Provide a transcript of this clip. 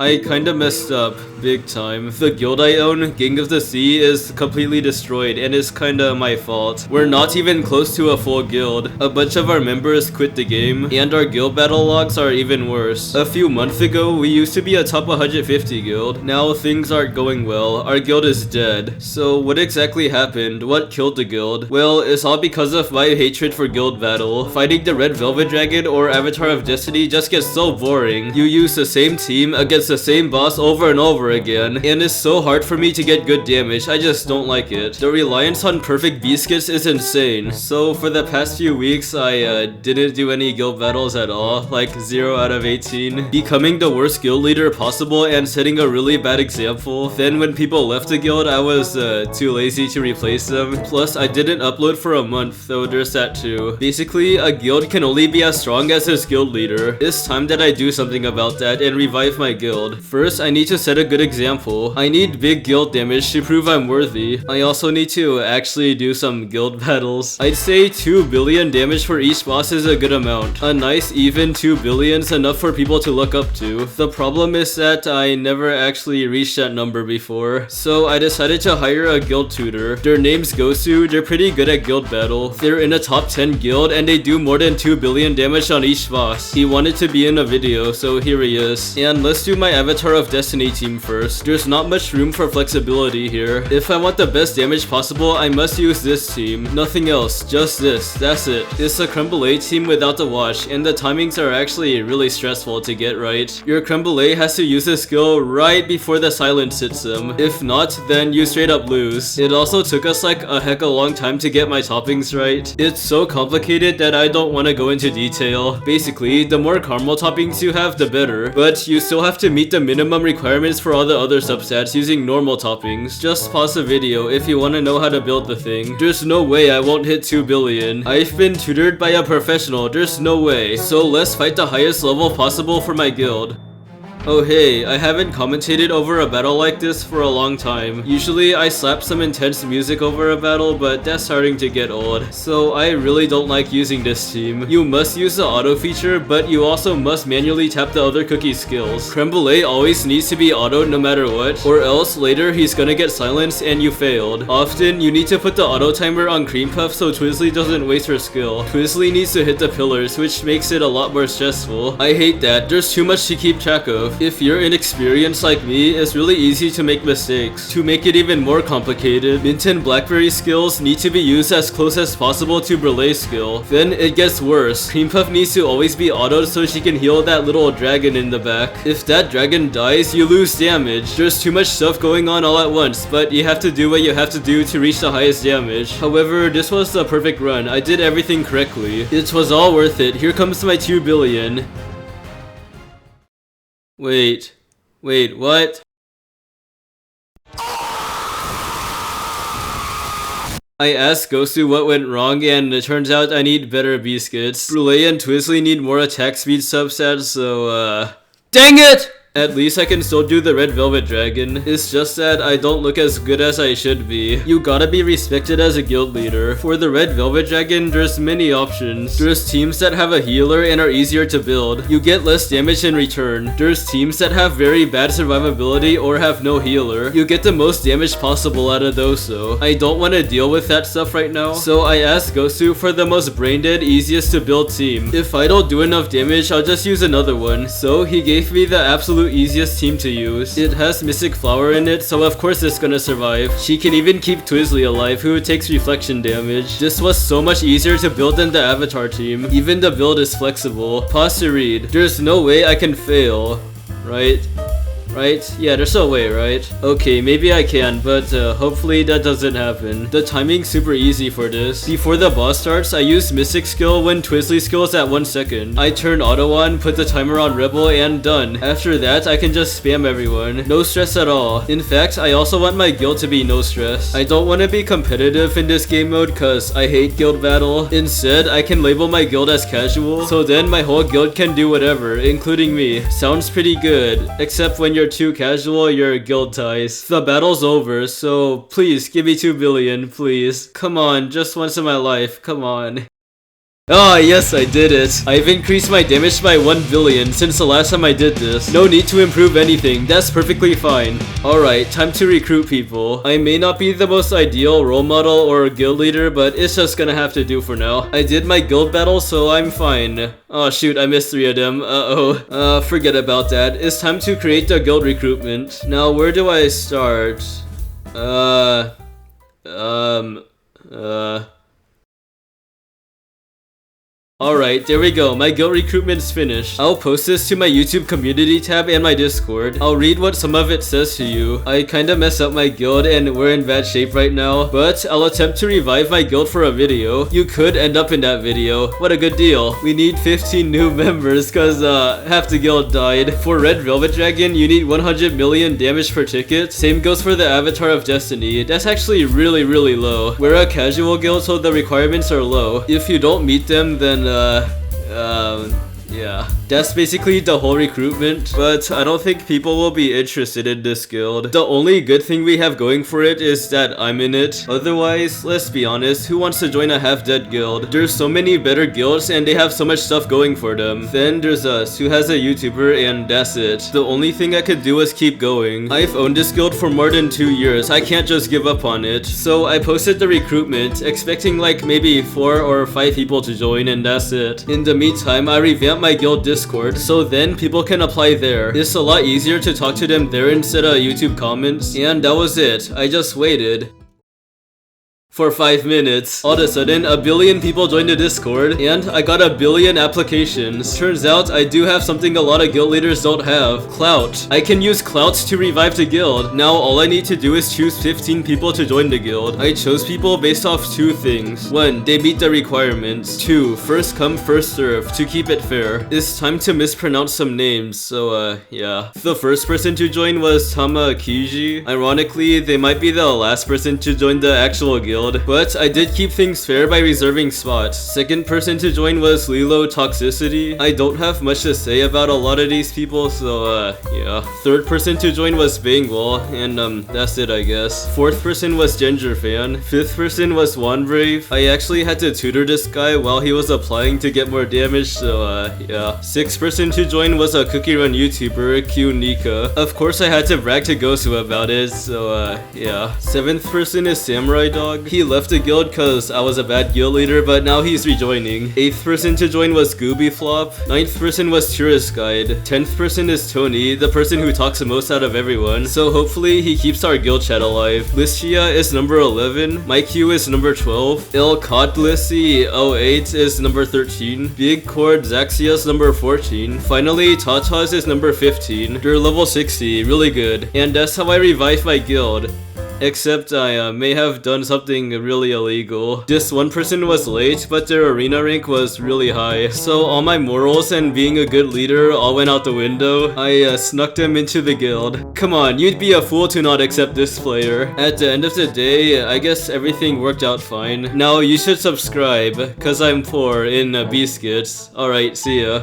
I kinda messed up, big time. The guild I own, Gang of the Sea, is completely destroyed and is kinda my fault. We're not even close to a full guild. A bunch of our members quit the game, and our guild battle logs are even worse. A few months ago, we used to be a top 150 guild. Now things aren't going well. Our guild is dead. So what exactly happened? What killed the guild? Well, it's all because of my hatred for guild battle. Fighting the Red Velvet Dragon or Avatar of Destiny just gets so boring. You use the same team against the same boss over and over again, and it's so hard for me to get good damage. I just don't like it. The reliance on perfect biscuits is insane. So for the past few weeks, I didn't do any guild battles at all, like 0 out of 18. Becoming the worst guild leader possible and setting a really bad example. Then when people left the guild, I was too lazy to replace them. Plus, I didn't upload for a month, though there's that too. Basically, a guild can only be as strong as its guild leader. It's time that I do something about that and revive my guild. First, I need to set a good example. I need big guild damage to prove I'm worthy. I also need to actually do some guild battles. I'd say 2 billion damage for each boss is a good amount. A nice even 2 billion is enough for people to look up to. The problem is that I never actually reached that number before. So I decided to hire a guild tutor. Their name's Gosu. They're pretty good at guild battle. They're in a top 10 guild and they do more than 2 billion damage on each boss. He wanted to be in a video, so here he is. And let's do my Avatar of Destiny team first. There's not much room for flexibility here. If I want the best damage possible, I must use this team. Nothing else, just this. That's it. It's a creme brulee team without the watch, and the timings are actually really stressful to get right. Your creme brulee has to use this skill right before the silence hits him. If not, then you straight up lose. It also took us like a heck of a long time to get my toppings right. It's so complicated that I don't want to go into detail. Basically, the more caramel toppings you have, the better, but you still have to meet the minimum requirements for all the other substats using normal toppings. Just pause the video if you want to know how to build the thing. There's no way I won't hit 2 billion. I've been tutored by a professional, there's no way. So let's fight the highest level possible for my guild. Oh hey, I haven't commentated over a battle like this for a long time. Usually I slap some intense music over a battle, but that's starting to get old. So I really don't like using this team. You must use the auto feature, but you also must manually tap the other cookie skills. Creme brulee always needs to be auto no matter what, or else later he's gonna get silenced and you failed. Often you need to put the auto timer on cream puff so Twizzly doesn't waste her skill. Twizzly needs to hit the pillars, which makes it a lot more stressful. I hate that, there's too much to keep track of. If you're inexperienced like me, it's really easy to make mistakes. To make it even more complicated, Mint and Blackberry skills need to be used as close as possible to Brulee's skill. Then it gets worse. Cream Puff needs to always be autoed so she can heal that little dragon in the back. If that dragon dies, you lose damage. There's too much stuff going on all at once, but you have to do what you have to do to reach the highest damage. However, this was the perfect run. I did everything correctly. It was all worth it. Here comes my 2 billion. Wait, what? I asked Gosu what went wrong, and it turns out I need better biscuits. Brulee and Twizzly need more attack speed substats, so dang it! At least I can still do the Red Velvet Dragon. It's just that I don't look as good as I should be. You gotta be respected as a guild leader. For the Red Velvet Dragon, there's many options. There's teams that have a healer and are easier to build. You get less damage in return. There's teams that have very bad survivability or have no healer. You get the most damage possible out of those though. I don't want to deal with that stuff right now, so I asked Gosu for the most brain-dead, easiest to build team. If I don't do enough damage, I'll just use another one. So he gave me the absolute easiest team to use. It has Mystic Flower in it, so of course it's gonna survive. She can even keep Twizzly alive, who takes reflection damage. This was so much easier to build than the Avatar team. Even the build is flexible. Pause to read. There's no way I can fail, right? Yeah, there's no way, right? Okay, maybe I can, but hopefully that doesn't happen. The timing's super easy for this. Before the boss starts, I use Mystic skill when Twizzly skill is at 1 second. I turn auto on, put the timer on Rebel, and done. After that, I can just spam everyone. No stress at all. In fact, I also want my guild to be no stress. I don't want to be competitive in this game mode cause I hate guild battle. Instead, I can label my guild as casual, so then my whole guild can do whatever, including me. Sounds pretty good, except when you're too casual, your guild ties. The battle's over, so please give me 2 billion, please. Come on, just once in my life, come on. Ah, yes, I did it. I've increased my damage by 1 billion since the last time I did this. No need to improve anything. That's perfectly fine. Alright, time to recruit people. I may not be the most ideal role model or guild leader, but it's just gonna have to do for now. I did my guild battle, so I'm fine. Oh shoot, I missed 3 of them. Uh-oh. Forget about that. It's time to create the guild recruitment. Now, where do I start? Alright, there we go. My guild recruitment's finished. I'll post this to my YouTube community tab and my Discord. I'll read what some of it says to you. I kinda messed up my guild and we're in bad shape right now, but I'll attempt to revive my guild for a video. You could end up in that video. What a good deal. We need 15 new members cause half the guild died. For Red Velvet Dragon, you need 100 million damage per ticket. Same goes for the Avatar of Destiny. That's actually really low. We're a casual guild, so the requirements are low. If you don't meet them, then yeah. That's basically the whole recruitment, but I don't think people will be interested in this guild. The only good thing we have going for it is that I'm in it. Otherwise, let's be honest, who wants to join a half-dead guild? There's so many better guilds and they have so much stuff going for them. Then there's us, who has a YouTuber, and that's it. The only thing I could do is keep going. I've owned this guild for more than 2 years. I can't just give up on it. So I posted the recruitment, expecting like maybe 4 or 5 people to join, and that's it. In the meantime, I revamped my guild Discord, so then people can apply there. It's a lot easier to talk to them there instead of YouTube comments. And that was it. I just waited for 5 minutes. All of a sudden, 1 billion people joined the Discord, and I got 1 billion applications. Turns out, I do have something a lot of guild leaders don't have. Clout. I can use clout to revive the guild. Now, all I need to do is choose 15 people to join the guild. I chose people based off 2 things. 1, they meet the requirements. 2, first come, first serve, to keep it fair. It's time to mispronounce some names, so yeah. The first person to join was Tama Kiji. Ironically, they might be the last person to join the actual guild, but I did keep things fair by reserving spots. Second person to join was Lilo Toxicity. I don't have much to say about a lot of these people, so yeah. Third person to join was Bangwall, and that's it, I guess. Fourth person was Ginger Fan. Fifth person was Wanbrave. I actually had to tutor this guy while he was applying to get more damage, so yeah. Sixth person to join was a cookie run YouTuber, Q Nika. Of course I had to brag to Gosu about it, so yeah. Seventh person is Samurai Dog. He left the guild cause I was a bad guild leader, but now he's rejoining. 8th person to join was Gooby Flop. 9th person was Tourist Guide. 10th person is Tony, the person who talks the most out of everyone, so hopefully he keeps our guild chat alive. Listia is number 11. MyQ is number 12. Il Codlissy 08 is number 13. Big Cord Zaxia is number 14. Finally, Tatas is number 15. They're level 60, really good. And that's how I revived my guild. Except I may have done something really illegal. This one person was late, but their arena rank was really high. So all my morals and being a good leader all went out the window. I snuck them into the guild. Come on, you'd be a fool to not accept this player. At the end of the day, I guess everything worked out fine. Now you should subscribe, cause I'm poor in Biscuits. Alright, see ya.